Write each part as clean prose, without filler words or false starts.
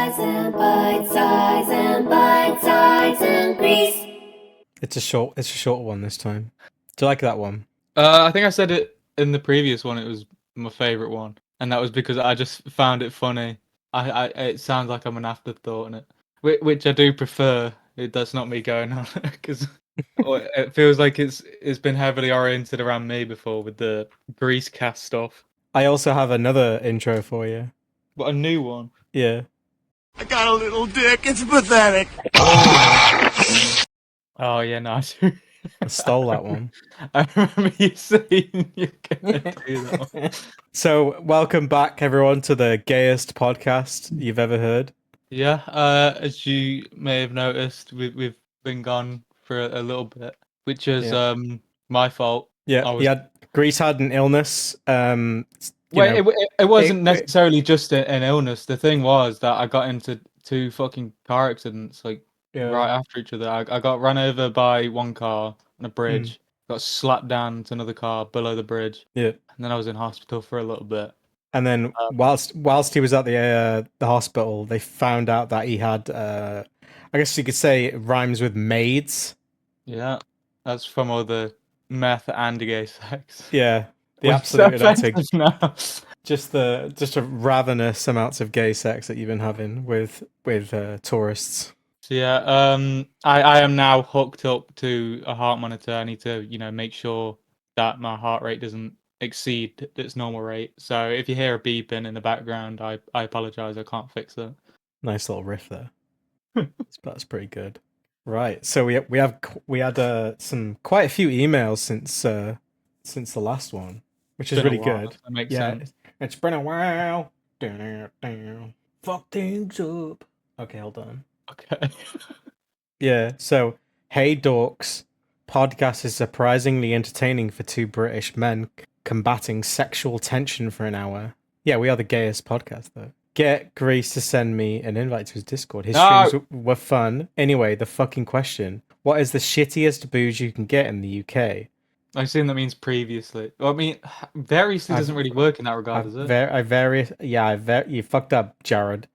size and bite size and bite size and grease. It's a short one this time. Do you like that one? I think I said it in the previous one. It was my favorite one, and that was because I just found it funny. It sounds like I'm an afterthought in it, which I do prefer. That's not me going on because it feels like it's been heavily oriented around me before with the grease cast stuff. I also have another intro for you. But a new one. Yeah. I got a little dick. It's pathetic. Oh yeah, nice. I stole that one. I remember you saying you're gonna do that one. So, welcome back, everyone, to the gayest podcast you've ever heard. Yeah, as you may have noticed, we've been gone for a little bit, which is my fault. Yeah, Greece had an illness. It wasn't necessarily just an illness. The thing was that I got into 2 fucking car accidents, like right after each other. I got run over by one car on a bridge, got slapped down into another car below the bridge. Yeah. And then I was in hospital for a little bit. And then whilst he was at the hospital, they found out that he had, I guess you could say, it rhymes with maids. Yeah, that's from all the meth and gay sex. Yeah, the absolute now. just a ravenous amounts of gay sex that you've been having with tourists. So yeah, I am now hooked up to a heart monitor. I need to, make sure that my heart rate doesn't exceed its normal rate. So if you hear a beeping in the background, I apologize. I can't fix it. Nice little riff there. That's pretty good. Right. So we had some quite a few emails since the last one, which is really good. That makes sense. It's been a while. Fuck things up. Okay, hold on. Okay. Yeah. So, hey dorks, podcast is surprisingly entertaining for 2 British men combating sexual tension for an hour. Yeah, we are the gayest podcast though. Get Grease to send me an invite to his Discord. His streams were fun. Anyway, the fucking question: what is the shittiest booze you can get in the UK? I assume that means previously. Well, I mean, variously doesn't really work in that regard, does it? You fucked up, Jared.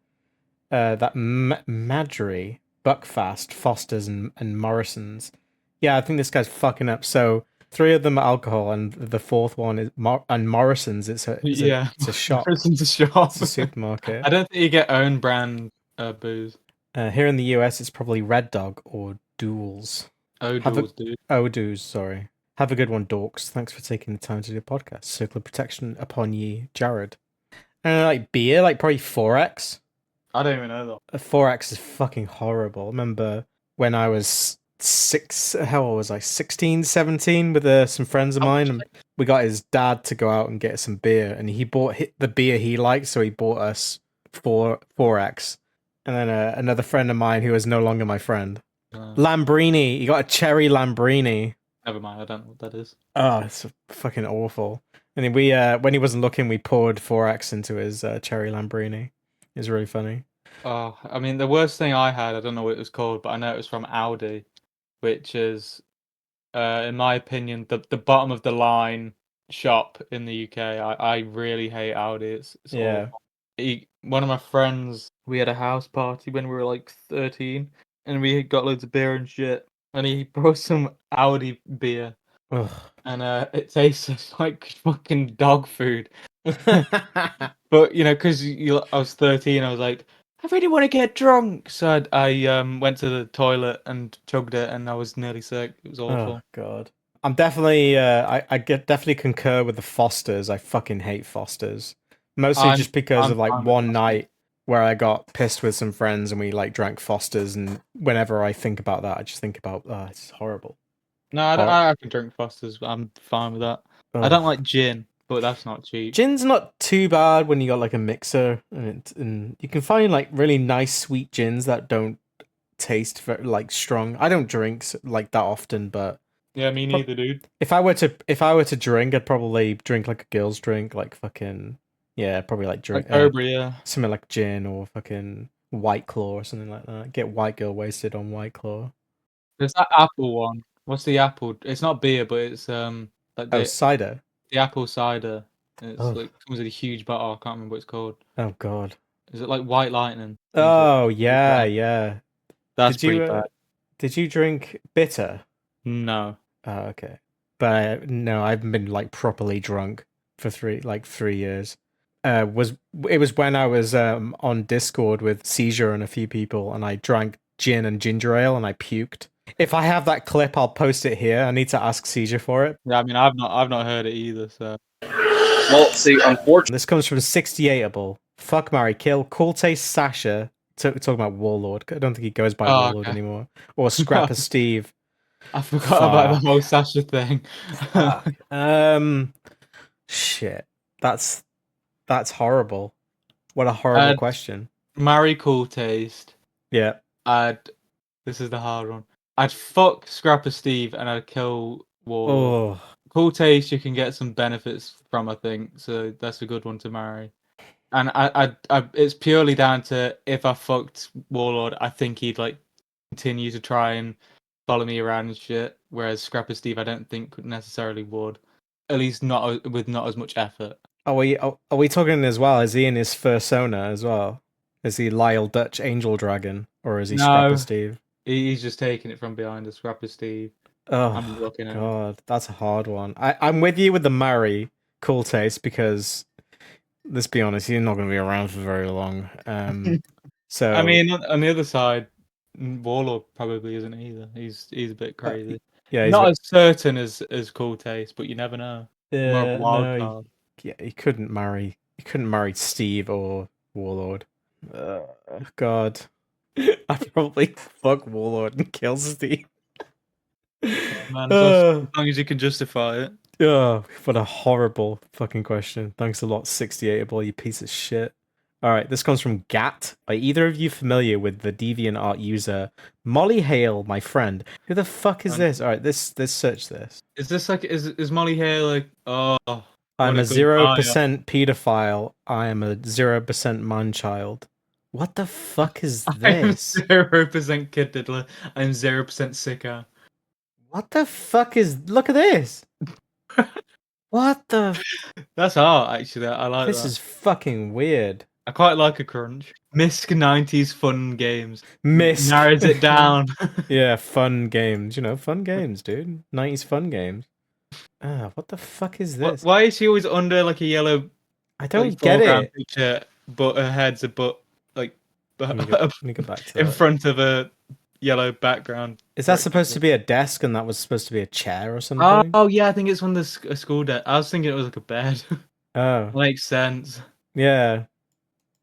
That Madry, Buckfast, Foster's, and Morrison's. Yeah, I think this guy's fucking up. So 3 of them are alcohol, and the 4th one is Morrison's. It's a shop. Morrison's a shop. It's a supermarket. I don't think you get own brand booze. Here in the US, it's probably Red Dog or Duels. Dude. Sorry. Have a good one, dorks. Thanks for taking the time to do the podcast. Circle of protection upon ye, Jared. Like beer, like probably 4X. I don't even know that. 4X is fucking horrible. I remember when I was 16, 17 with some friends of mine, and we got his dad to go out and get some beer, and he bought the beer he liked, so he bought us 4X. And then another friend of mine who is no longer my friend, Lambrini. He got a cherry Lambrini. Never mind, I don't know what that is. Oh, it's fucking awful. And then we, when he wasn't looking, we poured 4X into his cherry Lambrini. It was really funny. Oh, I mean, the worst thing I had, I don't know what it was called, but I know it was from Audi, which is, in my opinion, the bottom of the line shop in the UK. I really hate Audi. It's awful. One of my friends, we had a house party when we were like 13, and we got loads of beer and shit. And he brought some Audi beer, and it tastes like fucking dog food. But because I was 13, I was like, I really want to get drunk. So I went to the toilet and chugged it, and I was nearly sick. It was awful. Oh god. I'm definitely definitely concur with the Fosters. I fucking hate Fosters, mostly just because of like one night where I got pissed with some friends and we like drank Fosters, and whenever I think about that, I just think about it's horrible. No, I can drink Fosters. I'm fine with that. I don't like gin, but that's not cheap. Gin's not too bad when you got like a mixer, and you can find like really nice sweet gins that don't taste very like strong. I don't drink like that often, but yeah, me neither, dude. If I were to drink, I'd probably drink like a girl's drink, like fucking. Yeah, probably like drink Cobra, yeah. Something like gin or fucking White Claw or something like that. Get white girl wasted on White Claw. There's that apple one. What's the apple? It's not beer, but it's like cider. The apple cider. It's like comes in a huge bottle. I can't remember what it's called. Oh god. Is it like White Lightning? I think Oh yeah, yeah. that's Did you pretty bad. did you drink bitter? No. Oh, okay. But no, I've been like properly drunk for 3 years. It was when I was on Discord with Seizure and a few people, and I drank gin and ginger ale, and I puked. If I have that clip, I'll post it here. I need to ask Seizure for it. Yeah, I mean, I've not heard it either. So Well, see, unfortunately, This comes from 68able. Fuck, marry, kill. Cooltaste Sasha. Talking about Warlord. I don't think he goes by Warlord okay. anymore. Or Scrapper Steve. I forgot about the Fuck. whole Sasha thing. Fuck. Shit. That's horrible. What a horrible I'd question. marry Cool Taste. Yeah. This is the hard one. I'd fuck Scrapper Steve and I'd kill Warlord. Oh. Cool Taste you can get some benefits from, I think, so that's a good one to marry. And I it's purely down to if I fucked Warlord, I think he'd like continue to try and follow me around and shit. Whereas Scrapper Steve, I don't think necessarily would, at least not with not as much effort. Are we talking as well? Is he in his fursona as well? Is he Lyle Dutch Angel Dragon? Or is he Scrapper No, Steve? he's just taking it from behind. The Scrapper Steve. I'm Oh looking at him. god, that's a hard one. I'm with you with the marry Cool Taste because let's be honest, he's not going to be around for very long. So I mean, on the other side, Warlord probably isn't either. He's a bit crazy. yeah, he's Not as certain as Cool Taste, but you never know. More of a wild no, card. yeah, he couldn't marry Steve or Warlord. God, I'd probably fuck Warlord and kill Steve. Man, as long as you can justify it. Oh, what a horrible fucking question. Thanks a lot, 68able, you piece of shit. Alright, this comes from Gat. Are either of you familiar with the DeviantArt user MollyHaleIsMyFriend? Who the fuck is this? Alright, this search this. Is this like is Molly Hale like I'm what a good bio. 0% pedophile. I am a 0% man-child. What the fuck is I'm this? 0% kid diddler. I'm 0% sicko. What the fuck is... Look at this! What the... That's art, actually. I like This that. is fucking weird. I quite like a crunch. Misc 90s fun games. Misc. Narrows it down. Yeah, fun games. You know, fun games, dude. 90s fun games. What the fuck is this? Why is she always under like a yellow I don't like, get foreground it. picture, but her head's a butt like Let me go back to in that. front of a yellow background? Is that supposed to be a desk and that was supposed to be a chair or something? Oh yeah, I think it's one of the a school desk. I was thinking it was like a bed. Oh, Makes sense. yeah.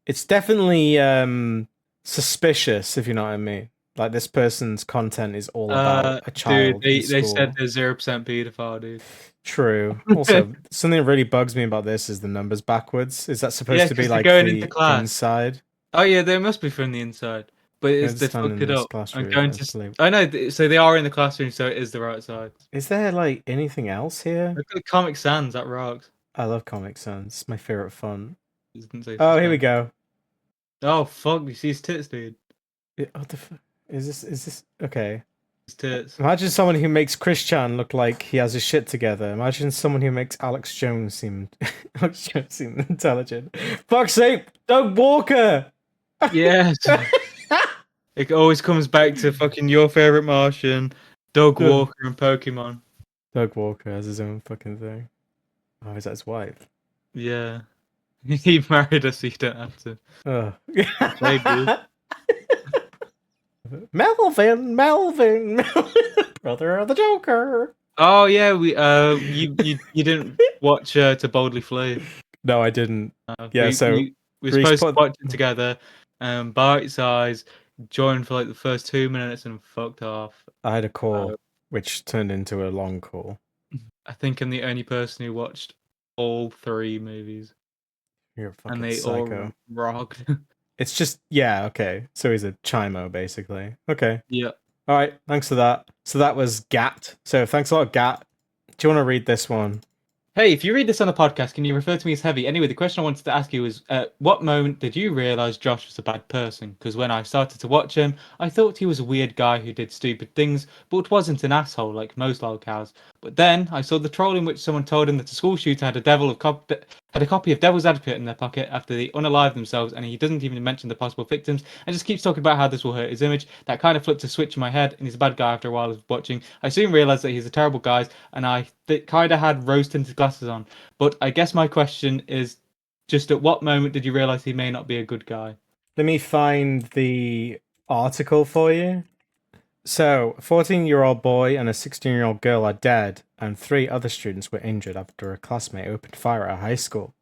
It's definitely suspicious, if you know what I mean. Like this person's content is all about a child. Dude, they in said school. they're 0% pedophile, dude. True. Also, something that really bugs me about this is the numbers backwards. Is that supposed Yeah, to be 'cause they're like going the into class. inside? Oh yeah, they must be from the inside, but it's they stand fucked in it this up. classroom, I'm going I to. believe. I know. So they are in the classroom, so it is the right side. Is there like anything else here? Look at Comic Sans. That rocks. I love Comic Sans. It's my favorite font. Doesn't say Oh, here we suspend. go. Oh fuck! You see his tits, dude. What the fuck? Is this okay? His tits. Imagine someone who makes Christian look like he has his shit together. Imagine someone who makes Alex Jones seem intelligent. Fuck's sake, Doug Walker! Yes. It always comes back to fucking your favorite Martian, Doug Ugh. Walker, and Pokemon. Doug Walker has his own fucking thing. Oh, is that his wife? Yeah. He married us, so you don't have to. Oh. Maybe. Melvin, brother of the Joker. Oh yeah, we you didn't watch To Boldly Flee. No, I didn't. Yeah, we were Grease supposed to put- watch it together. Bitesize joined for like the first 2 minutes and fucked off. I had a call, which turned into a long call. I think I'm the only person who watched all 3 movies, You're a fucking and they psycho. all rocked. It's just, yeah, okay. So he's a chimo, basically. Okay. Yeah. All right, thanks for that. So that was Gat. So thanks a lot, Gat. Do you want to read this one? Hey, if you read this on the podcast, can you refer to me as heavy? Anyway, the question I wanted to ask you is, at what moment did you realize Josh was a bad person? Because when I started to watch him, I thought he was a weird guy who did stupid things, but wasn't an asshole like most lolcows. But then I saw the troll in which someone told him that a school shooter had a had a copy of Devil's Advocate in their pocket after they unalive themselves, and he doesn't even mention the possible victims, and just keeps talking about how this will hurt his image. That kind of flipped a switch in my head, and he's a bad guy after a while of watching. I soon realised that he's a terrible guy, and I kind of had rose-tinted glasses on. But I guess my question is, just at what moment did you realise he may not be a good guy? Let me find the article for you. So, a 14-year-old boy and a 16-year-old girl are dead, and 3 other students were injured after a classmate opened fire at a high school.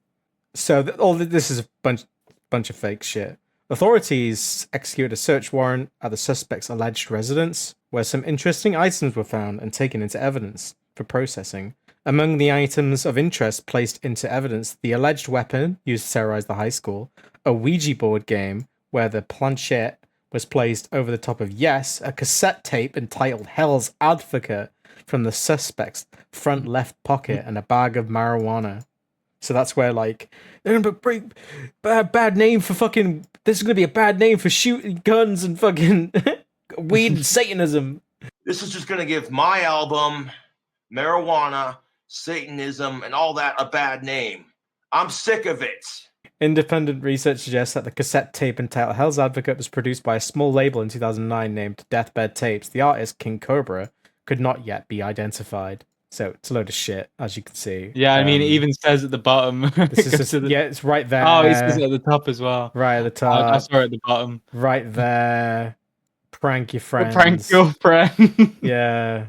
So, this is a bunch of fake shit. Authorities executed a search warrant at the suspect's alleged residence, where some interesting items were found and taken into evidence for processing. Among the items of interest placed into evidence, the alleged weapon used to terrorize the high school, a Ouija board game where the planchette was placed over the top of Yes, a cassette tape entitled Hell's Advocate from the suspect's front left pocket, and a bag of marijuana. So that's where, like, they're gonna bring bad name for fucking. This is gonna be a bad name for shooting guns and fucking weed and Satanism. This is just gonna give my album, marijuana, Satanism, and all that a bad name. I'm sick of it. Independent research suggests that the cassette tape entitled Hell's Advocate was produced by a small label in 2009 named Deathbed Tapes. The artist, King Cobra, could not yet be identified. So it's a load of shit, as you can see. Yeah, I mean, it even says at the bottom. Yeah, it's right there. Oh, it says it at the top as well. Right at the top. I saw it at the bottom. Right there. Prank your friends. Prank your friend. Yeah.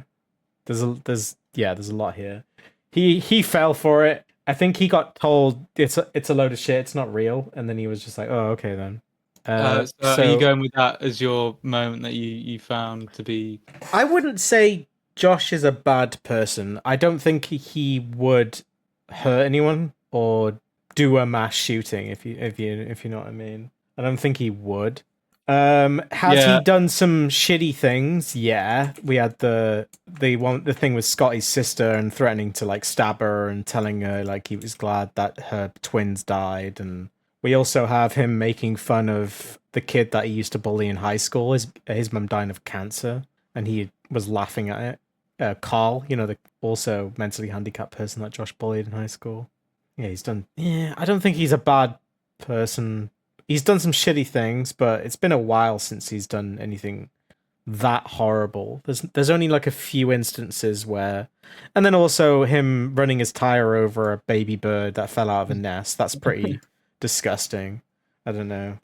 There's a lot here. He fell for it. I think he got told it's a load of shit, it's not real, and then he was just like, oh, okay then. So are you going with that as your moment that you found to be? I wouldn't say Josh is a bad person. I don't think he would hurt anyone or do a mass shooting, if you know what I mean. I don't think he would. Has he done some shitty things? Yeah. We had the thing with Scotty's sister and threatening to like stab her and telling her like he was glad that her twins died, and we also have him making fun of the kid that he used to bully in high school. His mum dying of cancer, and he was laughing at it. Carl, the also mentally handicapped person that Josh bullied in high school. Yeah, he's done. Yeah, I don't think he's a bad person. He's done some shitty things, but it's been a while since he's done anything that horrible. There's only like a few instances where, and then also him running his tire over a baby bird that fell out of a nest. That's pretty disgusting. I don't know.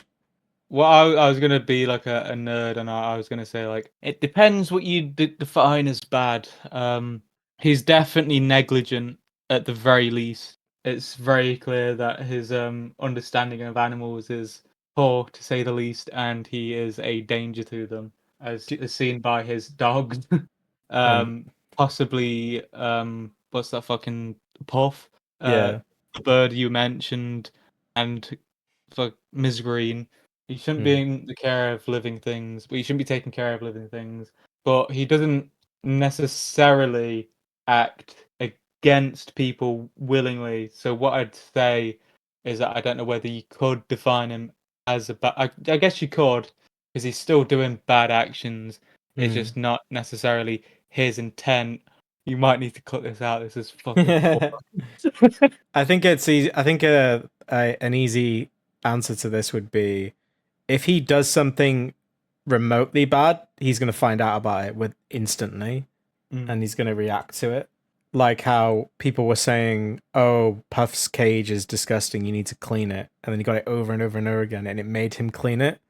Well, I was gonna be like a nerd, and I was gonna say like it depends what you define as bad. He's definitely negligent at the very least. It's very clear that his understanding of animals is poor, to say the least, and he is a danger to them, as seen by his dogs. Possibly, what's that fucking Puff? Yeah. The bird you mentioned, and for Ms. Green. He shouldn't be in the care of living things, but he shouldn't be taking care of living things. But he doesn't necessarily act against people willingly. So what I'd say is that I don't know whether you could define him as a bad. I guess you could, because he's still doing bad actions. It's just not necessarily his intent. You might need to cut this out. This is fucking. I think it's easy. I think an easy answer to this would be, if he does something remotely bad, he's going to find out about it instantly, and he's going to react to it. Like how people were saying, oh, Puff's cage is disgusting, you need to clean it. And then he got it over and over and over again, and it made him clean it.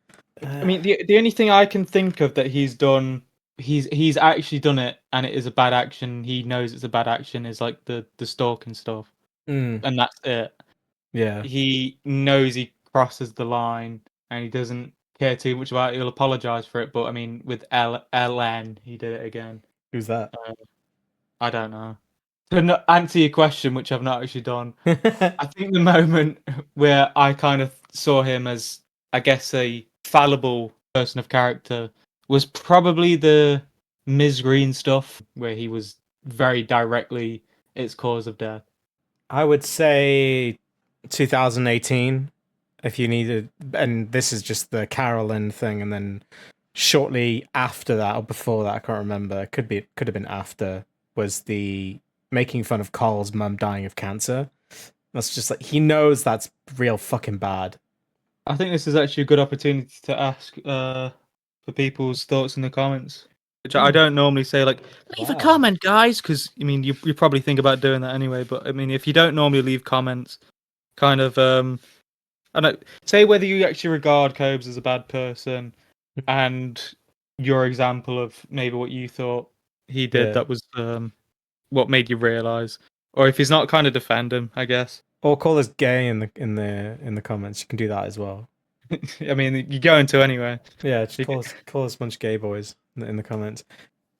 I mean, the only thing I can think of that he's done, he's actually done it, and it is a bad action. He knows it's a bad action, is like the stalking stuff. And that's it. Yeah. He knows he crosses the line, and he doesn't care too much about it. He'll apologize for it, but I mean, with LN, he did it again. Who's that? I don't know. To not answer your question, which I've not actually done, I think the moment where I kind of saw him as, I guess, a fallible person of character was probably the Ms. Green stuff, where he was very directly its cause of death. I would say 2018, if you needed, and this is just the Carolyn thing, and then shortly after that or before that, I can't remember. Could have been after, was the making fun of Carl's mum dying of cancer. That's just like he knows that's real fucking bad. I think this is actually a good opportunity to ask for people's thoughts in the comments, which I don't normally say. Like, leave a Wow. comment, guys, because I mean, you probably think about doing that anyway. But I mean, if you don't normally leave comments, kind of, I don't say whether you actually regard Cobes as a bad person, and your example of maybe what you thought he did Yeah. that was what made you realize, or if he's not, kind of defend him, I guess. Or call us gay in the comments. You can do that as well. I mean, you're going to anyway. Yeah, just You call us a bunch of gay boys in the comments.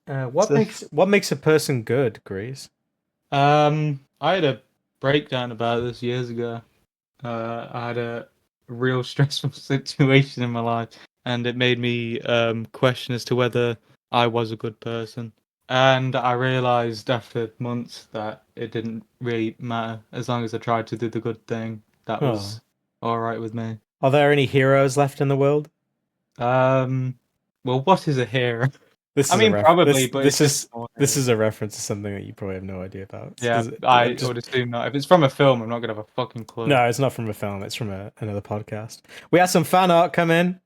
What So- makes a person good, Grease? I had a breakdown about this years ago. I had a real stressful situation in my life, and it made me question as to whether I was a good person. And I realized after months that it didn't really matter as long as I tried to do the good thing. That was all right with me. Are there any heroes left in the world? Well, what is a hero? This I is mean, probably, but this it's is just more this hero. is a reference to something that you probably have no idea about. Yeah, Does it- I just- would assume not. If it's from a film, I'm not gonna have a fucking clue. No, it's not from a film. It's from another podcast. We had some fan art come in.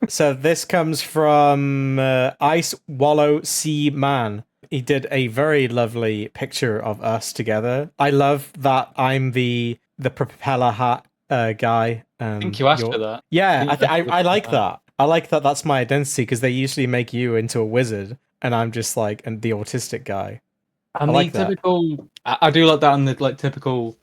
So this comes from Ice Wallow Sea Man. He did a very lovely picture of us together. I love that I'm the propeller hat guy. I think you asked for that. Yeah, I think I like that. I like that. That's my identity because they usually make you into a wizard, and I'm just like the autistic guy. And I like the that. typical, I do like that on the like typical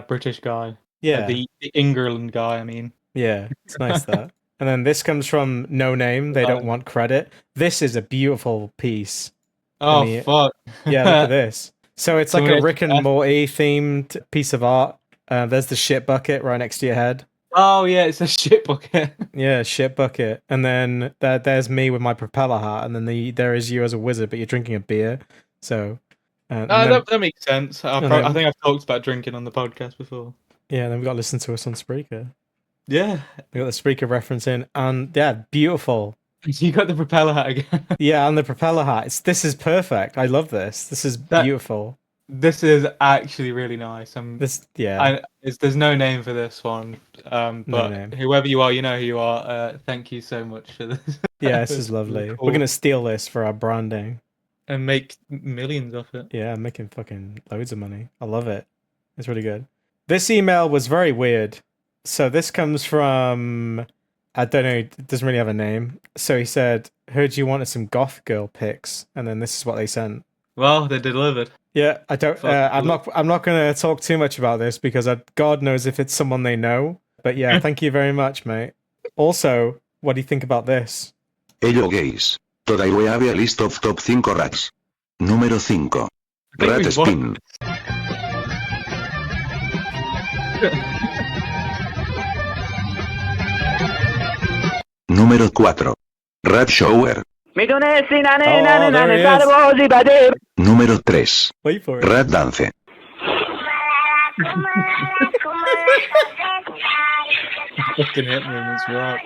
British guy. Yeah, The England guy. I mean, yeah, it's nice that. And then this comes from No Name. They don't want credit. This is a beautiful piece. oh mean, fuck. Yeah, look at this. So it's like Somebody a Rick and actually- Morty themed piece of art. There's the shit bucket right next to your head. Oh yeah, it's a shit bucket. Yeah, shit bucket. And then there's me with my propeller hat. And then there is you as a wizard, but you're drinking a beer. So, and then, that makes sense. I then- think I've talked about drinking on the podcast before. yeah, then we got to listen to us on Spreaker. Yeah, We got the Spreaker reference in, and yeah, beautiful. you got the propeller hat again. Yeah, and the propeller hat. This is perfect. I love this. This is beautiful. This is actually really nice. There's no name for this one, but name. whoever you are, you know who you are. Thank you so much for this. Yeah, this It's is lovely. really We're gonna cool. steal this for our branding. And make millions off it. Yeah, I'm making fucking loads of money. I love it. It's really good. This email was very weird. So this comes from, I don't know, it doesn't really have a name. So he said, heard you wanted some goth girl pics, and then this is what they sent. Well, they delivered. Yeah, I don't. I'm not going to talk too much about this because God knows if it's someone they know. But yeah, thank you very much, mate. Also, what do you think about this? Hello gays. Today we have a list of top 5 rats. Número 5. Rat we've Spin. Número 4. Rat Shower. Oh, there he is. Número 3. Wait for it. Rat Dance. Fucking hit movements, right?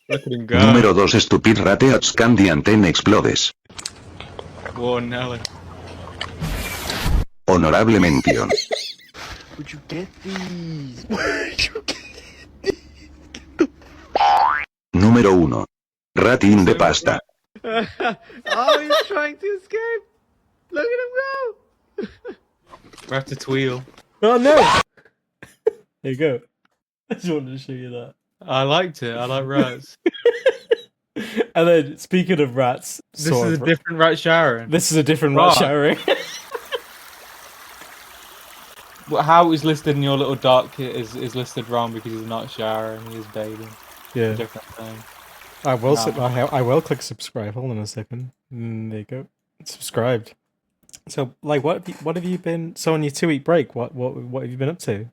Look at him go. Número 2. Stupid Rat Eats Candy and Ten Explodes. Whoa, Nelly. Honorable mention. Would you get these? Número 1. Rat in the pasta. Oh, he's trying to escape. Look at him go. Ratatouille. Oh no! There you go. I just wanted to show you that. I liked it. I like rats. And then, speaking of rats, This is a of- different rat showering. This is a different Right. rat showering. How it was listed in your little doc is listed wrong because he's not showering. He's bathing. Yeah, Different thing. I will. No. I will click subscribe. Hold on a second. There you go. Subscribed. So, like, what have you been? So, on your 2-week break, what have you been up to?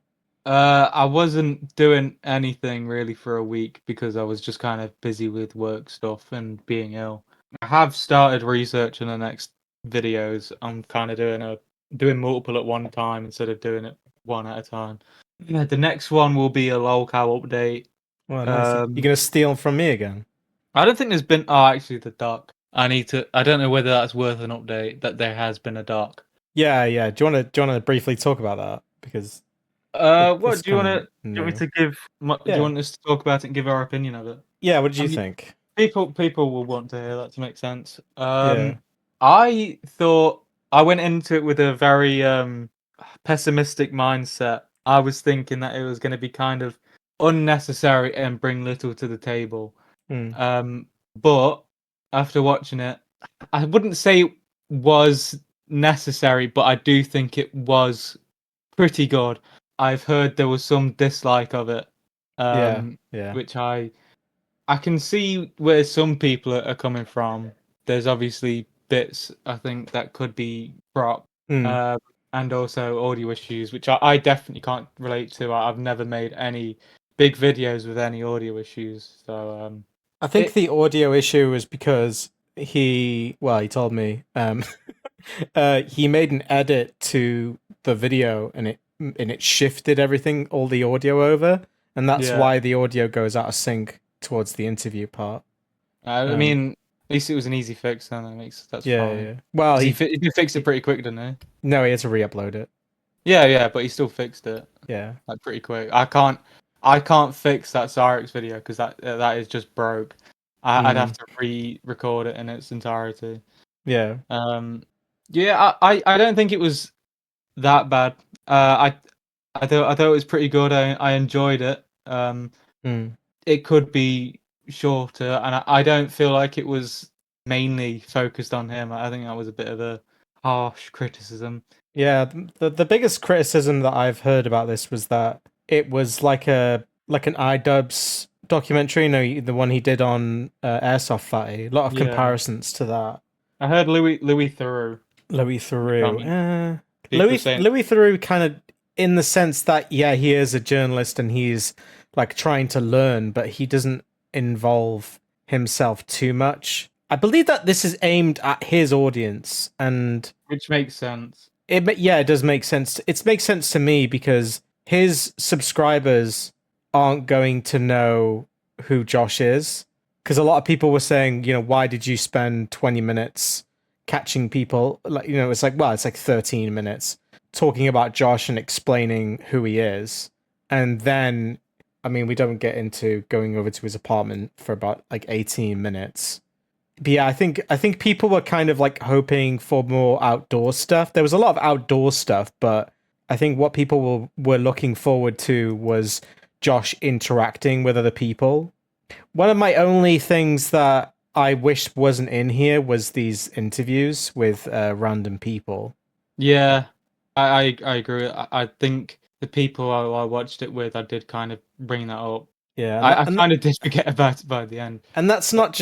I wasn't doing anything really for a week because I was just kind of busy with work stuff and being ill. I have started researching the next videos. I'm kind of doing multiple at one time instead of doing it one at a time. Yeah, the next one will be a lolcow update. Well, nice. Um, You're gonna steal from me again? I don't think there's been. Oh, actually, the doc. I don't know whether that's worth an update. That there has been a doc. Yeah. Do you wanna briefly talk about that? Because What It's do you want kinda to? Do you want me new. to give? Do Yeah. you want us to talk about it and give our opinion of it? Yeah, what did I you mean, think? people will want to hear that to make sense. Yeah. I thought I went into it with a very pessimistic mindset. I was thinking that it was going to be kind of unnecessary and bring little to the table. Mm. But after watching it, I wouldn't say it was necessary, but I do think it was pretty good. I've heard there was some dislike of it, Yeah. Yeah. which I can see where some people are coming from. There's obviously bits I think that could be cropped, Mm. and also audio issues, which I definitely can't relate to. I've never made any big videos with any audio issues, so I think it the audio issue was because he told me he made an edit to the video and it shifted everything, all the audio over, and that's yeah. why the audio goes out of sync towards the interview part. I mean, at least it was an easy fix, then that's Yeah, fine. yeah. Well, 'Cause he did fix it pretty quick, didn't he? no, he had to re-upload it. Yeah, but he still fixed it Yeah. like pretty quick. I can't fix that Cyrix video because that is just broke. I'd have to re-record it in its entirety. Yeah. Yeah, I don't think it was that bad. I thought it was pretty good. I enjoyed it. It could be shorter, and I don't feel like it was mainly focused on him. I think that was a bit of a harsh criticism. Yeah, the biggest criticism that I've heard about this was that it was like an iDubbbz documentary, you know, the one he did on Airsoft Fatty. A lot of Yeah. comparisons to that. I heard Louis Theroux. Louis Theroux. People saying Louis Theroux kind of, in the sense that, yeah, he is a journalist and he's like trying to learn, but he doesn't involve himself too much. I believe that this is aimed at his audience, and which makes sense. it does make sense. It makes sense to me because his subscribers aren't going to know who Josh is. Because a lot of people were saying, you know, why did you spend 20 minutes catching people? Like, you know, it's like 13 minutes talking about Josh and explaining who he is. And then, I mean, we don't get into going over to his apartment for about like 18 minutes. But yeah, I think people were kind of like hoping for more outdoor stuff. There was a lot of outdoor stuff, but I think what people were looking forward to was Josh interacting with other people. One of my only things that I wish wasn't in here was these interviews with random people. Yeah, I agree. I think the people I watched it with, I did kind of bring that up. Yeah, I kind of did forget about it by the end. And that's not,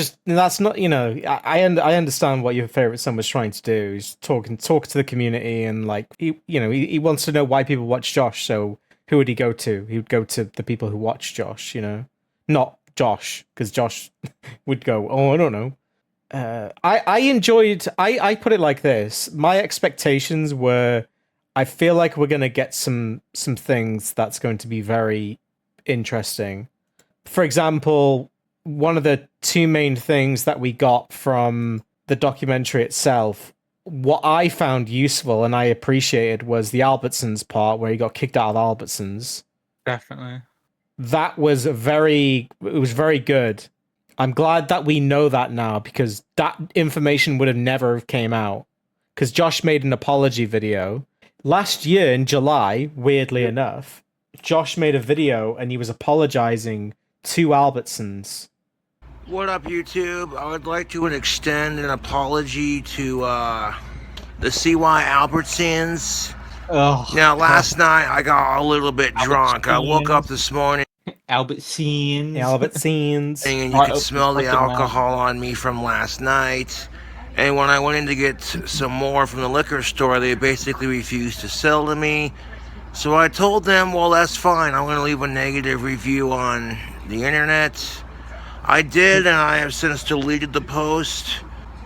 you know, I understand what your favorite son was trying to do. He's talk to the community, and like he wants to know why people watch Josh. So who would he go to? He would go to the people who watch Josh, you know, not Josh, because Josh would go, oh, I don't know. I enjoyed. I put it like this. My expectations were, I feel like we're gonna get some things that's going to be very interesting. For example, one of the two main things that we got from the documentary itself, what I found useful and I appreciated was the Albertsons part where he got kicked out of Albertsons. Definitely. That was very good. I'm glad that we know that now, because that information would have never came out. Because Josh made an apology video last year in July, weirdly enough. Josh made a video and he was apologizing to Albertsons. What up, YouTube? I would like to extend an apology to the CY Albertsons. Oh, now, last night I got a little bit drunk. I woke up this morning. Albertsons. And you could smell the alcohol on me from last night. And when I went in to get some more from the liquor store, they basically refused to sell to me. So I told them, well, that's fine. I'm going to leave a negative review on the internet. I did, and I have since deleted the post.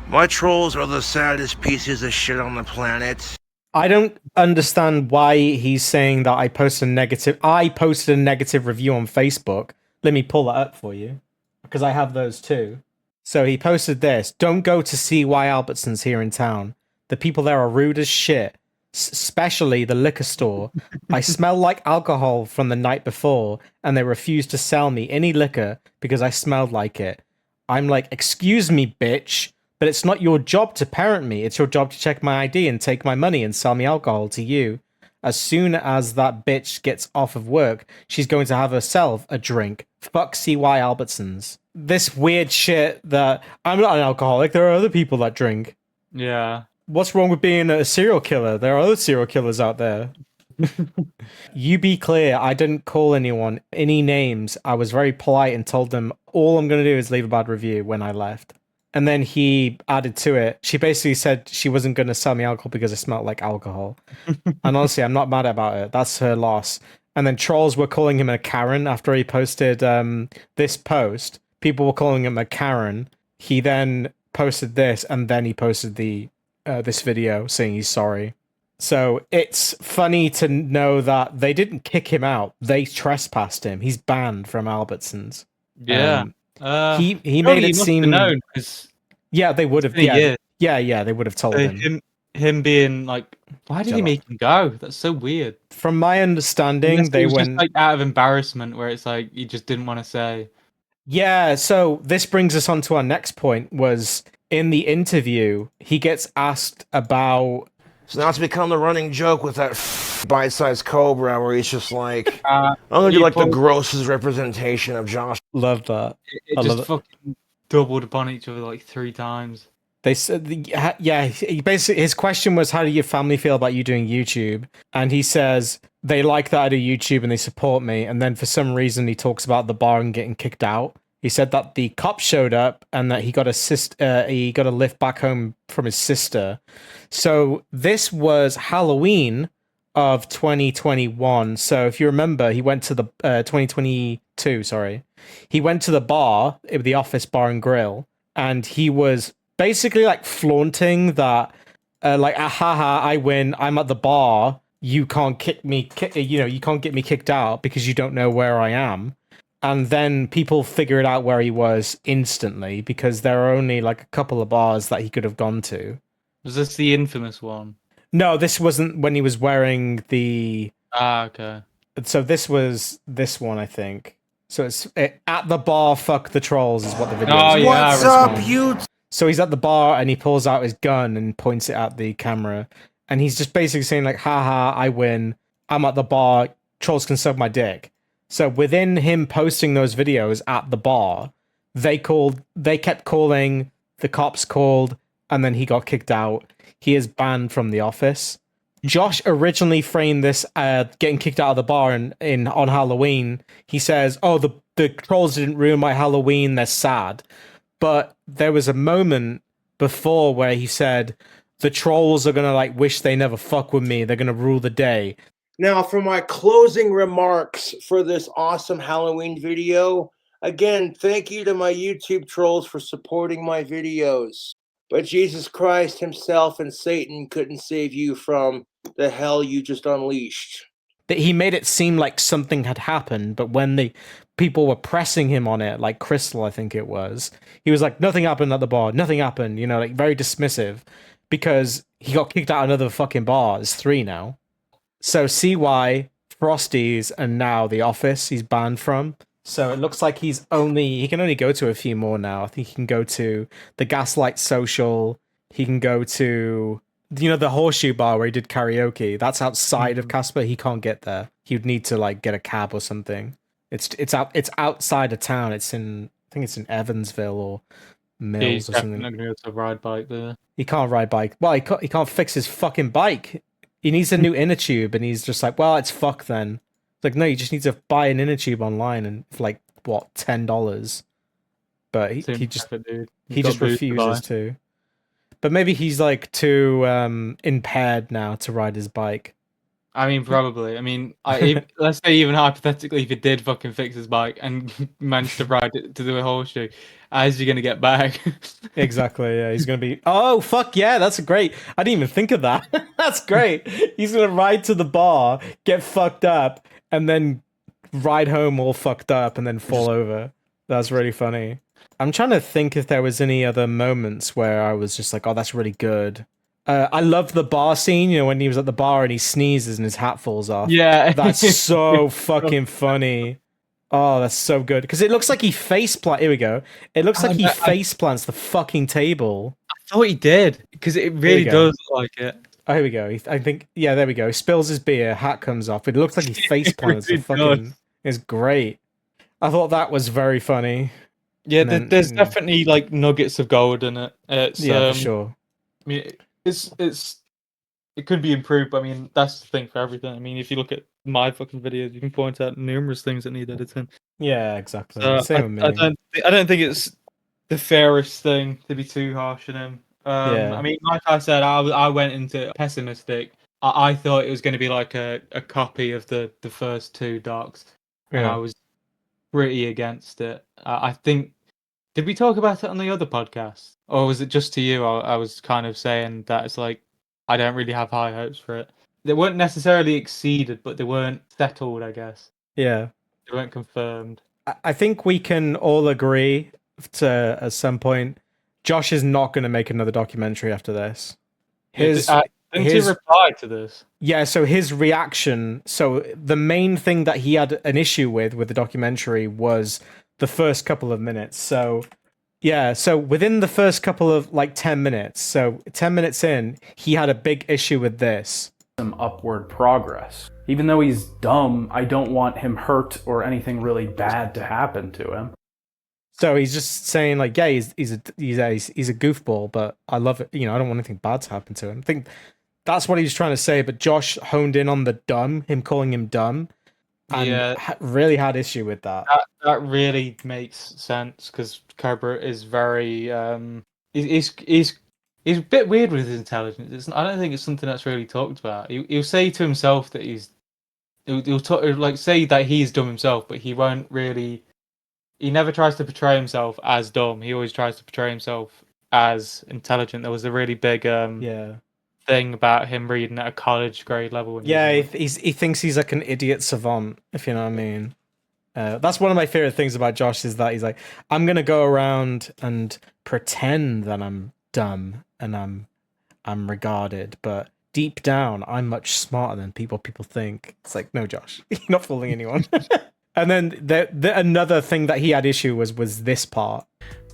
My trolls are the saddest pieces of shit on the planet. I don't understand why he's saying that I posted a negative review on Facebook. Let me pull that up for you, because I have those too. So he posted this: don't go to CY Albertsons here in town. The people there are rude as shit. especially the liquor store. I smell like alcohol from the night before, and they refused to sell me any liquor because I smelled like it. I'm like, excuse me, bitch, but it's not your job to parent me. It's your job to check my ID and take my money and sell me alcohol to you. As soon as that bitch gets off of work, she's going to have herself a drink. Fuck CY Albertsons. This weird shit that I'm not an alcoholic. There are other people that drink. Yeah. What's wrong with being a serial killer? There are other serial killers out there. You be clear, I didn't call anyone any names. I was very polite and told them all I'm going to do is leave a bad review when I left. And then he added to it. She basically said she wasn't going to sell me alcohol because it smelled like alcohol. And honestly, I'm not mad about it. That's her loss. And then trolls were calling him a Karen after he posted this post. People were calling him a Karen. He then posted this, and then he posted the this video saying he's sorry. So it's funny to know that they didn't kick him out. They trespassed him. He's banned from Albertsons. Yeah. He made it seem known because yeah, they would have. Yeah, they would have told him. Him being like, why did he make him go? That's so weird. From my understanding, they went just like out of embarrassment, where it's like he just didn't want to say. Yeah, so this brings us on to our next point. Was in the interview, he gets asked about. So now it's become the running joke with that Bitesize Cobra, where he's just like, I'm gonna do like the grossest representation of Josh. Love that. It just fucking doubled upon each other like 3 times. They said, he basically, his question was, how do your family feel about you doing YouTube? And he says, they like that I do YouTube and they support me. And then for some reason, he talks about the bar and getting kicked out. He said that the cops showed up and that he got a lift back home from his sister. So this was Halloween of 2021. So if you remember, he went to the 2022, sorry. He went to the bar, the office bar and grill, and he was basically like flaunting that, like, haha, I win. I'm at the bar. You can't you can't get me kicked out because you don't know where I am. And then people figured out where he was instantly because there are only like a couple of bars that he could have gone to. Was this the infamous one? No, this wasn't when he was wearing the. Okay. So this was this one, I think. So it's at the bar. Fuck the trolls is what the video. Oh is. yeah. What's up, you? So he's at the bar and he pulls out his gun and points it at the camera. And he's just basically saying like, haha, I win. I'm at the bar. Trolls can suck my dick. So within him posting those videos at the bar, they kept calling, the cops called, and then he got kicked out. He is banned from the office. Josh originally framed this getting kicked out of the bar on Halloween. He says, oh, the trolls didn't ruin my Halloween. They're sad. But there was a moment before where he said, the trolls are going to like wish they never fuck with me. They're going to rule the day. Now, for my closing remarks for this awesome Halloween video, again, thank you to my YouTube trolls for supporting my videos. But Jesus Christ himself and Satan couldn't save you from the hell you just unleashed. That he made it seem like something had happened, but when the people were pressing him on it, like Crystal, I think it was, he was like, nothing happened at the bar, nothing happened, you know, like very dismissive, because he got kicked out of another fucking bar. There's 3 now. So CY, Frosties, and now The Office he's banned from. So it looks like he can only go to a few more now. I think he can go to the Gaslight Social. He can go to, you know, the Horseshoe Bar where he did karaoke. That's outside of Casper. He can't get there. He would need to like get a cab or something. It's outside of town. I think it's in Evansville or Mills or something. He's definitely not going to be able to ride bike there. He can't ride bike. Well, he can't fix his fucking bike. He needs a new inner tube, and he's just like, well, it's fuck then. It's like, no, you just need to buy an inner tube online and for like what, $10. But he just refuses to. But maybe he's like too impaired now to ride his bike. I mean, probably. I mean, let's say even hypothetically, if he did fucking fix his bike and managed to ride it to the horseshoe, how's he gonna get back? Exactly. Yeah, he's gonna be. Oh fuck yeah, that's great. I didn't even think of that. That's great. He's gonna ride to the bar, get fucked up, and then ride home all fucked up, and then fall over. That's really funny. I'm trying to think if there was any other moments where I was just like, oh, that's really good. I love the bar scene, you know, when he was at the bar and he sneezes and his hat falls off. Yeah. That's so fucking funny. Oh, that's so good. Because it looks like he faceplant. Here we go. It looks like he faceplants the fucking table. I thought he did, because it really go. does look like it. Oh, here we go. I think, yeah, there we go. He spills his beer, hat comes off. It looks like he faceplants the fucking... It's great. I thought that was very funny. Yeah, there's definitely like nuggets of gold in it. It's, for sure. I mean, it could be improved, but I mean, that's the thing for everything. I mean, if you look at my fucking videos, you can point out numerous things that need editing. Yeah, exactly. So Same with I me. don't think it's the fairest thing to be too harsh on him. I mean, like I said, I went into pessimistic. I thought it was going to be like a copy of the first two docs, and I was pretty against it. I think, did we talk about it on the other podcast, or was it just to you? I was kind of saying that it's like I don't really have high hopes for it. They weren't necessarily exceeded, but they weren't settled, I guess. Yeah. They weren't confirmed. I think we can all agree to, at some point, Josh is not going to make another documentary after this. Didn't he reply to this? Yeah, so his reaction... So the main thing that he had an issue with the documentary was the first couple of minutes. So, yeah, so within the first couple of, 10 minutes, so 10 minutes in, he had a big issue with this. Some upward progress. Even though he's dumb, I don't want him hurt or anything really bad to happen to him. So he's just saying, yeah, he's a goofball, but I love it. You know, I don't want anything bad to happen to him. I think that's what he was trying to say, but Josh honed in on the dumb, him calling him dumb, and really had issue with that. That really makes sense, because Cobra is very he's a bit weird with his intelligence. I don't think it's something that's really talked about. He'll say to himself that he'll talk, say that he's dumb himself, but he won't really. He never tries to portray himself as dumb. He always tries to portray himself as intelligent. There was a really big thing about him reading at a college grade level. He thinks he's like an idiot savant, if you know what I mean. That's one of my favorite things about Josh, is that he's like, I'm gonna go around and pretend that I'm dumb and I'm regarded, but deep down I'm much smarter than people think. It's like, no, Josh, you're not fooling anyone. And then another thing that he had issue was this part.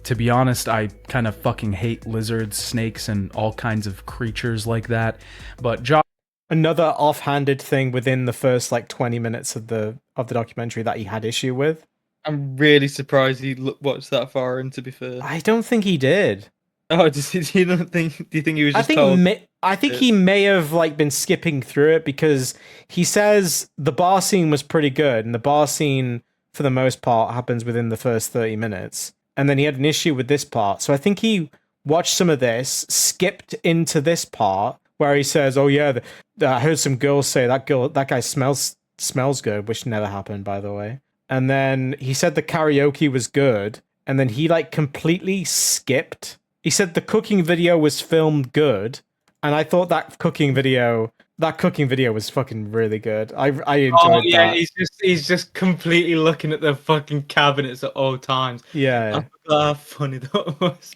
To be honest, I kind of fucking hate lizards, snakes, and all kinds of creatures like that. But Josh... Another offhanded thing within the first 20 minutes of the documentary that he had issue with. I'm really surprised he watched that far in, to be fair. I don't think he did. Oh, do you think he was just told? I think he may have been skipping through it, because he says the bar scene was pretty good, and the bar scene for the most part happens within the first 30 minutes. And then he had an issue with this part. So I think he watched some of this, skipped into this part where he says, "Oh yeah, I heard some girls say that guy smells good," which never happened, by the way. And then he said the karaoke was good, and then he completely skipped. He said the cooking video was filmed good, and I thought that cooking video was fucking really good. I enjoyed that. He's just completely looking at the fucking cabinets at all times. Yeah. How funny that was.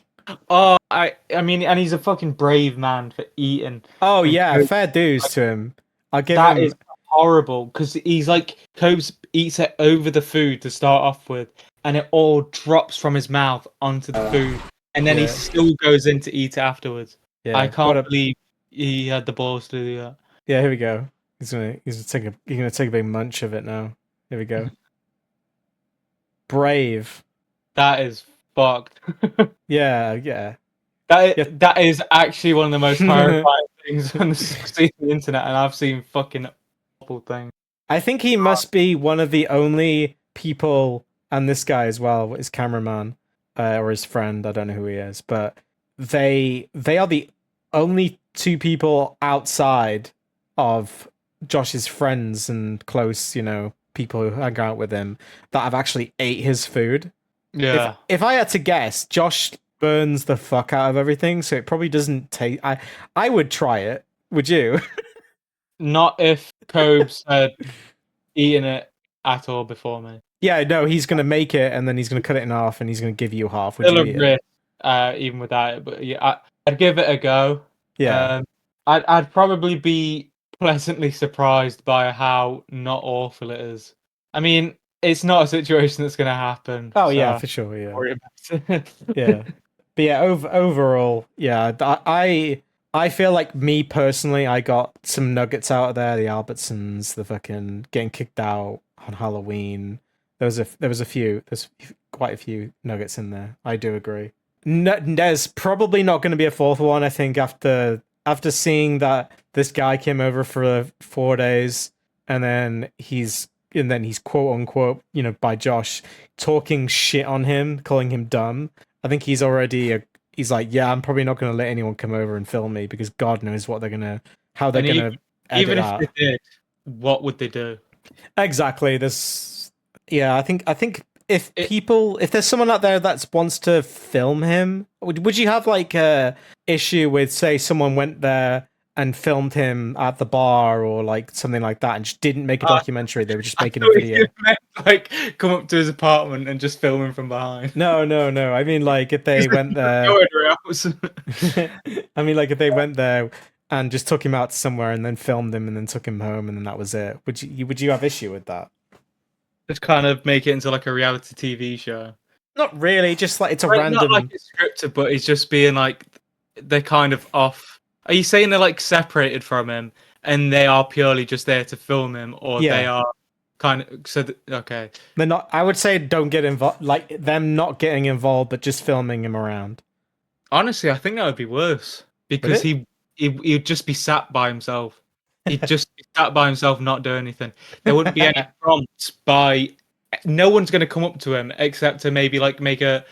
Oh, I mean, and he's a fucking brave man for eating. Oh yeah, fair dues to him. I'll give him. That is horrible, because he's Cobes eats it over the food to start off with, and it all drops from his mouth onto the food, and then he still goes in to eat it afterwards. Yeah, I can't believe he had the balls to do that. Yeah, here we go. He's gonna take a big munch of it now. Here we go. Brave. That is fucked. Yeah. That is actually one of the most horrifying things on the internet, and I've seen fucking awful things. I think he must be one of the only people, and this guy as well, his cameraman, or his friend, I don't know who he is, but they are the only two people outside of Josh's friends and close, people who hang out with him, that have actually ate his food. Yeah. If I had to guess, Josh burns the fuck out of everything, so it probably doesn't taste... I would try it. Would you? Not if Cobes had eaten it at all before me. Yeah, no, he's going to make it, and then he's going to cut it in half, and he's going to give you half. Would Still you a risk, even without it. But yeah, I'd give it a go. Yeah. I'd probably be pleasantly surprised by how not awful it is. I mean, it's not a situation that's going to happen. Oh so yeah, for sure. Yeah. worry about it. Yeah. But yeah, overall, yeah, I feel like me personally, I got some nuggets out of there. The Albertsons, the fucking getting kicked out on Halloween. There's quite a few nuggets in there. I do agree. No, there's probably not going to be a fourth one. I think after seeing that this guy came over for 4 days, and then he's quote unquote, by Josh talking shit on him, calling him dumb. I think he's like, yeah, I'm probably not going to let anyone come over and film me because God knows how they're going to edit Even if that. they did, what would they do? Exactly. I think if there's someone out there that wants to film him, would you have like a issue with, say, someone went there and filmed him at the bar or like something like that and just didn't make a documentary? They were just making a video. You meant, like, come up to his apartment and just film him from behind. No. I mean, like, if they went there. I mean, like, if they went there and just took him out somewhere and then filmed him and then took him home and then that was it. Would you have issue with that? Just kind of make it into like a reality TV show. Not really, just like it's a random. Not like it's scripted, but it's just being like they're kind of off. Are you saying they're like separated from him and they are purely just there to film him, or they are kind of okay? They're not. I would say don't get involved. Like them not getting involved, but just filming him around. Honestly, I think that would be worse because he'd just be sat by himself. He'd just be sat by himself, not do anything. There wouldn't be any prompts by. No one's going to come up to him except to maybe like make a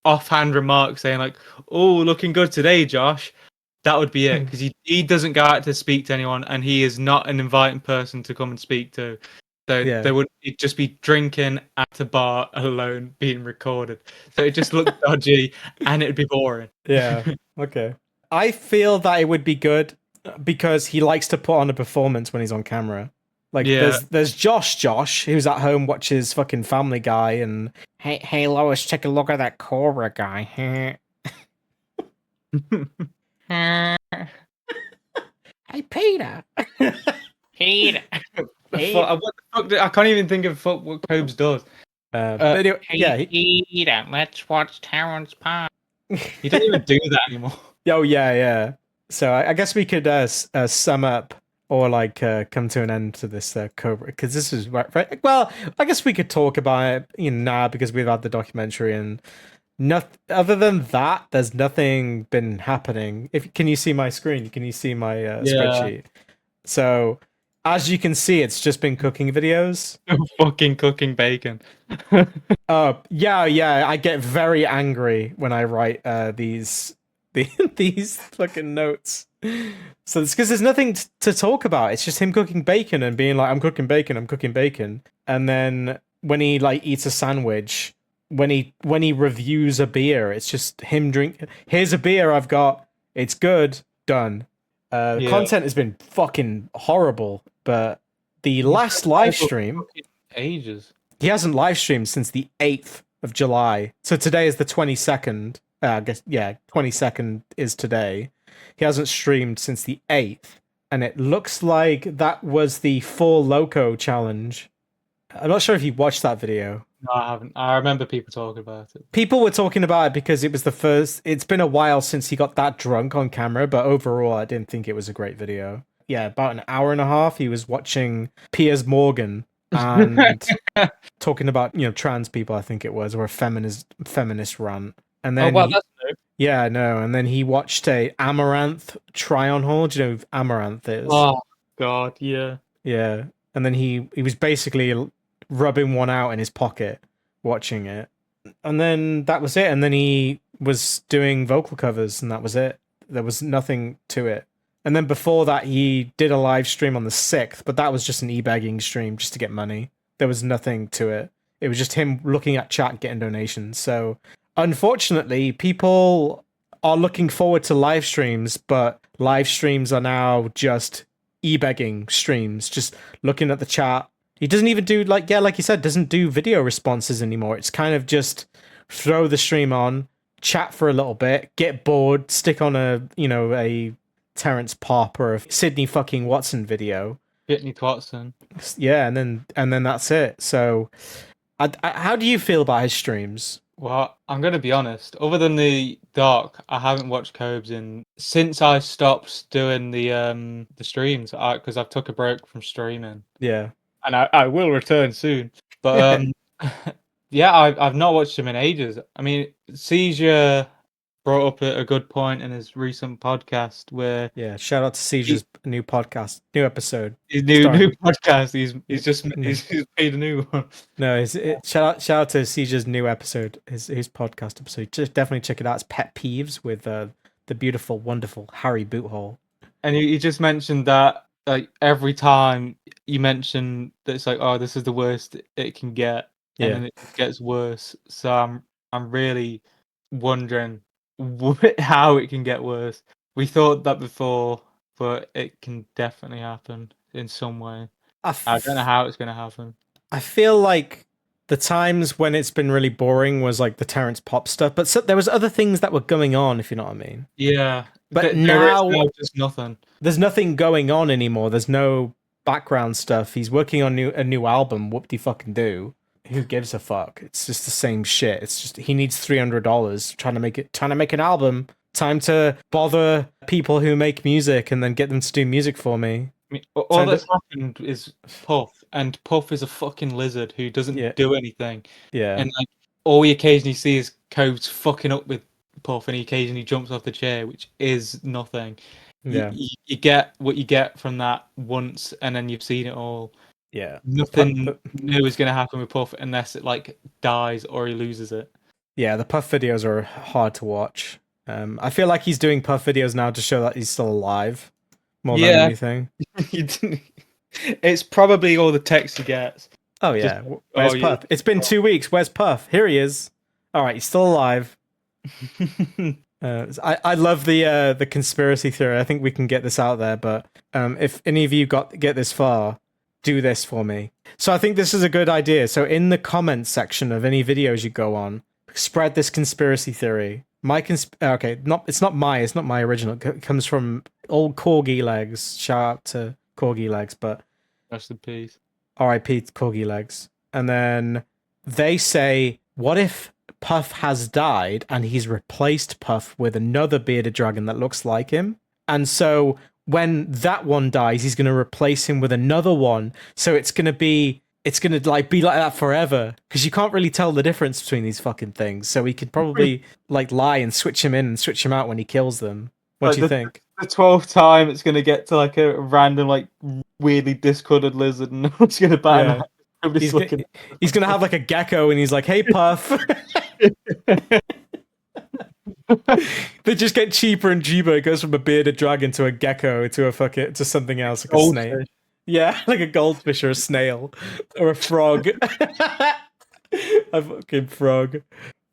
offhand remark saying like, "Oh, looking good today, Josh." That would be it, because he doesn't go out to speak to anyone, and he is not an inviting person to come and speak to. So they would just be drinking at a bar alone, being recorded. So it just looked dodgy, and it'd be boring. Yeah. Okay. I feel that it would be good because he likes to put on a performance when he's on camera. Like there's Josh, who's at home watches fucking Family Guy, and hey Lois, take a look at that Cobra guy. Hey Peter. Peter. What the fuck? I can't even think of what Cobes does. But anyway, Peter, let's watch Terrence Park. He doesn't even do that anymore. Oh yeah. So I guess we could sum up or like come to an end to this Cobra, because this is right. Well, I guess we could talk about it now because we've had the documentary and. Other than that, there's nothing been happening. Can you see my screen? Can you see my spreadsheet? So, as you can see, it's just been cooking videos. Fucking cooking bacon. Yeah. I get very angry when I write these fucking notes. So it's because there's nothing to talk about. It's just him cooking bacon and being like, "I'm cooking bacon," and then when he like eats a sandwich. When he reviews a beer, it's just him drink. Here's a beer I've got. It's good. Done. Content has been fucking horrible. But the last live stream, ages. He hasn't live streamed since the 8th of July. So today is the 22nd. I guess 22nd is today. He hasn't streamed since the 8th, and it looks like that was the 4 Loco challenge. I'm not sure if you watched that video. No, I haven't. I remember people talking about it. People were talking about it because it was the first. It's been a while since he got that drunk on camera, but overall, I didn't think it was a great video. Yeah, about an hour and a half, he was watching Piers Morgan and talking about trans people. I think it was, or a feminist rant. And then that's new. Yeah, no, and then he watched a Amaranth try-on haul. Do you know who Amaranth is? Oh God, yeah. Yeah, and then he was basically rubbing one out in his pocket, watching it. And then that was it. And then he was doing vocal covers, and that was it. There was nothing to it. And then before that, he did a live stream on the 6th, but that was just an e-begging stream just to get money. There was nothing to it. It was just him looking at chat, getting donations. So, unfortunately, people are looking forward to live streams, but live streams are now just e-begging streams, just looking at the chat. He doesn't even do, like you said, doesn't do video responses anymore. It's kind of just throw the stream on, chat for a little bit, get bored, stick on a Terrence Pop or a Sydney fucking Watson video. Whitney Twatson. Yeah, and then that's it. So, how do you feel about his streams? Well, I'm gonna be honest. Other than the doc, I haven't watched Cobes since I stopped doing the streams. Because I've took a break from streaming. Yeah, and I will return soon. But yeah, I've not watched him in ages. I mean, Seizure brought up a good point in his recent podcast where shout out to Seizure's new podcast, new episode. His new podcast. He's made a new one. No, shout out to Seizure's new episode, his podcast episode. Just definitely check it out. It's Pet Peeves with the beautiful, wonderful Harry Boothole. And he just mentioned that like every time you mention that it's like, oh, this is the worst it can get, and then it gets worse. So I'm really wondering how it can get worse. We thought that before, but it can definitely happen in some way. I don't know how it's going to happen. I feel like the times when it's been really boring was like the Terrence Pop stuff, but there was other things that were going on, if you know what I mean. Yeah, but now just nothing. There's nothing going on anymore. There's no background stuff. He's working on a new album. Whoop-de-fucking-do. Who gives a fuck? It's just the same shit. It's just he needs $300 trying to make an album. Time to bother people who make music and then get them to do music for me. I mean, all that's happened is Puff, and Puff is a fucking lizard who doesn't do anything. Yeah. And like all we occasionally see is Coves fucking up with Puff, and he occasionally jumps off the chair, which is nothing. Yeah. You get what you get from that once, and then you've seen it all. Yeah. Nothing new is going to happen with Puff unless it like dies or he loses it. Yeah, the Puff videos are hard to watch. I feel like he's doing Puff videos now to show that he's still alive more than anything. It's probably all the text he gets. Oh yeah. Where's Puff? It's been 2 weeks. Where's Puff? Here he is. All right, he's still alive. I love the conspiracy theory. I think we can get this out there, but if any of you get this far, do this for me. So I think this is a good idea. So in the comments section of any videos you go on, spread this conspiracy theory. It's not my original. It comes from old Corgi Legs. Shout out to Corgi Legs, but rest in peace. R.I.P. Corgi Legs. And then they say, what if Puff has died and he's replaced Puff with another bearded dragon that looks like him? And so when that one dies, he's going to replace him with another one. So it's going to be like that forever, because you can't really tell the difference between these fucking things. So we could probably like lie and switch him in and switch him out when he kills them. What do you think? The 12th time it's going to get to like a random like weirdly discolored lizard, and no one's going to bat. He's going to have like a gecko, and he's like, "Hey, Puff." They just get cheaper and cheaper. It goes from a bearded dragon to a gecko to something else, like a snake. Yeah, like a goldfish or a snail or a frog. A fucking frog.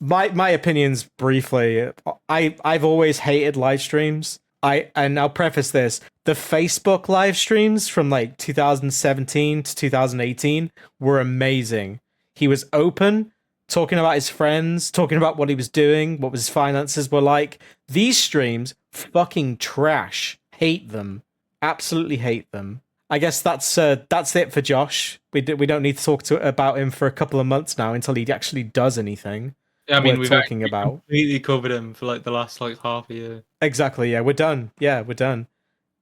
My opinions briefly. I've always hated live streams. And I'll preface this. The Facebook live streams from like 2017 to 2018 were amazing. He was open, talking about his friends, talking about what he was doing, what his finances were like. These streams, fucking trash. Hate them. Absolutely hate them. I guess that's it for Josh. We don't need to talk about him for a couple of months now until he actually does anything. Yeah, I mean, we've completely covered him for like the last like half a year. Exactly. Yeah, we're done.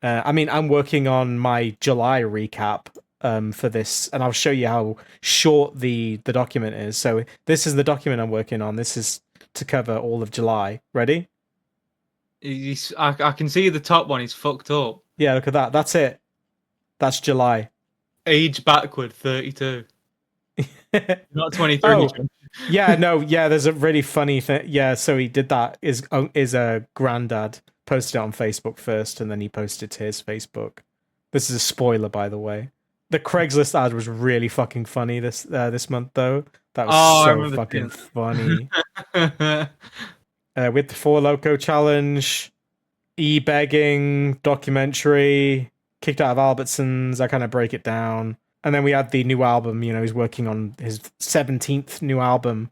I mean, I'm working on my July recap for this, and I'll show you how short the document is. So this is the document I'm working on. This is to cover all of July. Ready? I can see the top one. He's fucked up. Yeah, look at that. That's it. That's July. Age backward, 32. Not 23. Oh, yeah, no, yeah, there's a really funny thing. Yeah, so he did that. Is a granddad posted it on Facebook first, and then he posted to his Facebook. This is a spoiler, by the way. The Craigslist ad was really fucking funny this month, though. That was so fucking funny. With the 4 Loco challenge, e-begging, documentary, kicked out of Albertsons, I kind of break it down. And then we had the new album, he's working on his 17th new album.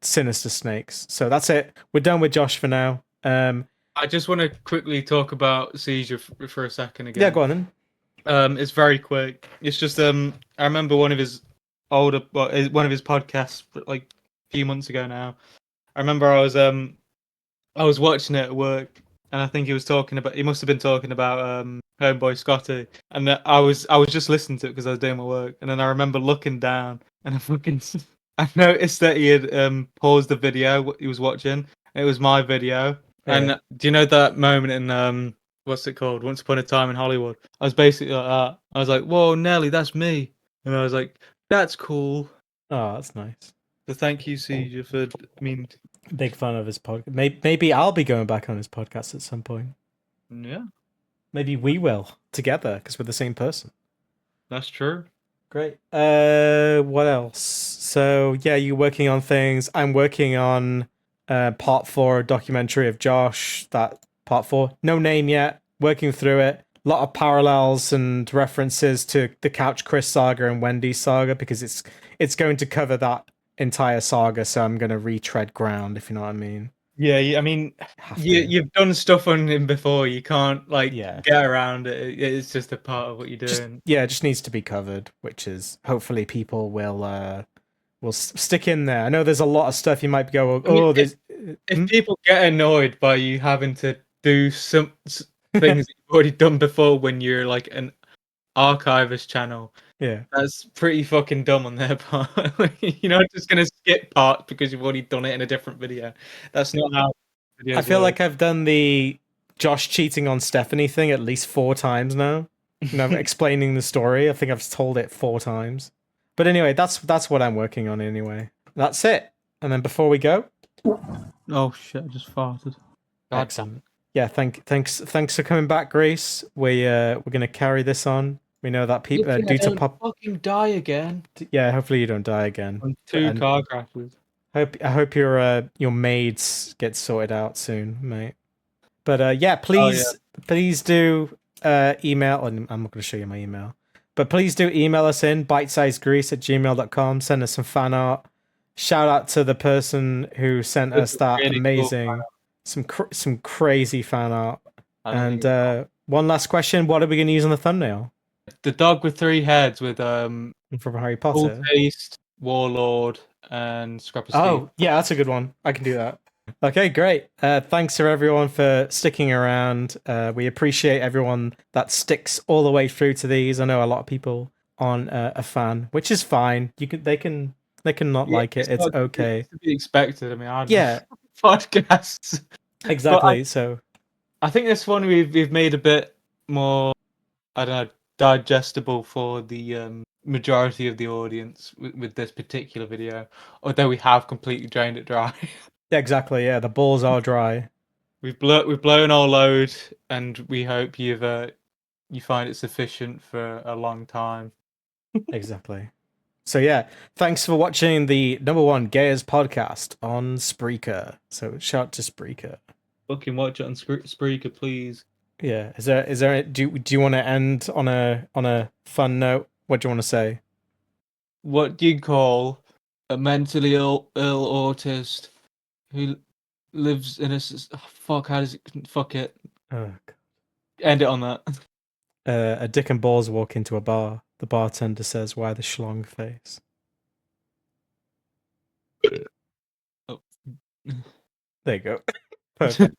sinister snakes. So that's it. We're done with Josh for now. I just want to quickly talk about Seizure for a second again. Yeah, go on then. It's very quick. It's just I remember one of his one of his podcasts like a few months ago now. I remember I was watching it at work, and I think he must have been talking about Homeboy Scotty, and I was just listening to it because I was doing my work, and then I remember looking down, and I noticed that he had paused the video what he was watching. It was my video, and do you know that moment in what's it called? Once Upon a Time in Hollywood. I was basically like that. I was like, "Whoa, Nelly, that's me," and I was like, "That's cool." Oh, that's nice. So thank you, Seizure, for big fan of his podcast. Maybe I'll be going back on his podcast at some point. Yeah, maybe we will together because we're the same person. That's true. Great. What else? So yeah, you're working on things. I'm working on part 4 documentary of Josh. That part 4, no name yet. Working through it. A lot of parallels and references to the Couch Chris saga and Wendy's saga because it's going to cover that entire saga. So I'm going to retread ground, if you know what I mean. Yeah, I mean, you've done stuff on him before. You can't get around it. It's just a part of what you're doing. It just needs to be covered, which is hopefully people will stick in there. I know there's a lot of stuff you might go, if people get annoyed by you having to do some things that you've already done before when you're like an archivist channel, that's pretty fucking dumb on their part. You're not just gonna skip parts because you've already done it in a different video. That's not how videos I feel work. like I've done the Josh cheating on Stephanie thing at least 4 times now. Explaining the story. I think I've told it 4 times. But anyway, that's what I'm working on anyway. That's it. And then before we go, oh shit! I just farted. Excellent. Yeah, thanks for coming back, Grace. We're gonna carry this on. We know that people due to pop fucking die again. Yeah, hopefully you don't die again. On 2 car crashes. I hope your maids get sorted out soon, mate. But yeah, please do email. And I'm not going to show you my email, but please do email us in bitesizegrease@gmail.com. Send us some fan art. Shout out to the person who sent us that really amazing, cool some crazy fan art. And one last question: what are we going to use on the thumbnail? The dog with 3 heads with from Harry Potter, Cooltaste, Warlord, and Scrap of Steve. Oh yeah, that's a good one. I can do that. Okay, great. Thanks to everyone for sticking around. We appreciate everyone that sticks all the way through to these. I know a lot of people aren't a fan, which is fine. They can not like it. It's okay. It's to be expected. I mean, podcasts. Exactly. So I think this one we've made a bit more, I don't know, digestible for the majority of the audience with this particular video, although we have completely drained it dry. Exactly, yeah, the balls are dry. We've blown our load, and we hope you find it sufficient for a long time. Exactly. So yeah, thanks for watching the #1 Gayers podcast on Spreaker. So shout out to Spreaker. Fucking watch it on Spreaker, please. Yeah. Is there do you want to end on a fun note? What do you want to say? What do you call a mentally ill autist who lives in a fuck? How does it fuck it? Oh, God. End it on that. A dick and balls walk into a bar. The bartender says, "Why the schlong face?" Oh. There you go. Perfect.